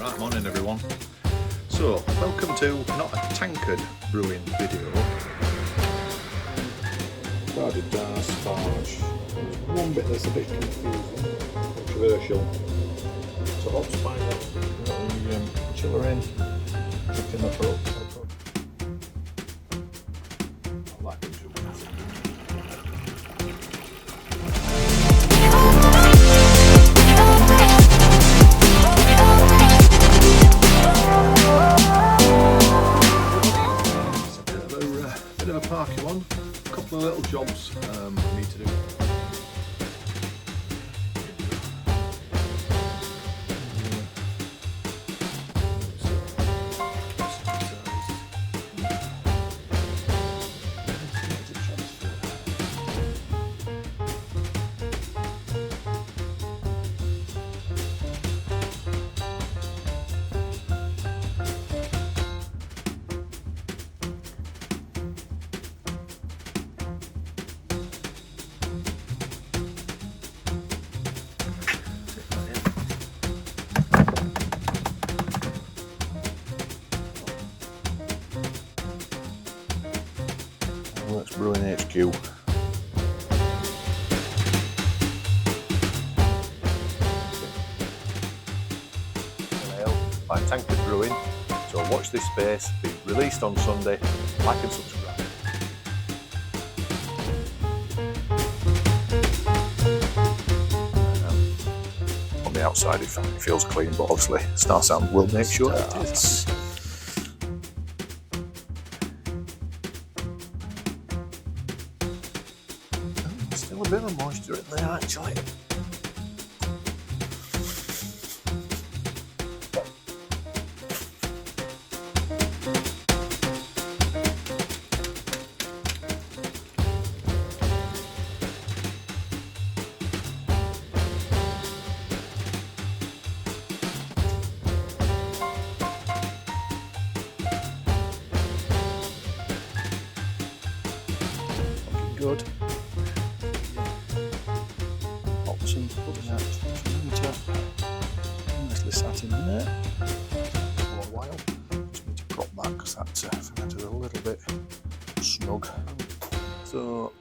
Right, morning everyone. So, welcome to not a tankard brewing video. Started jar sparge. There's one bit that's a bit confusing, controversial. So hot spider, the chiller in, chucked in the throat. I like it too much. Bit of a parky one, a couple of little jobs I need to do. IronWorks Brewing HQ. By Tankard Brewing, so watch this space, be released on Sunday, like and subscribe. On the outside it feels clean, but obviously Star Sound will make sure it is. Still a bit of moisture in there actually. Looking good. Options, putting that nicely sat in there for a while. Just need to prop that because that fermenter is a little bit snug. So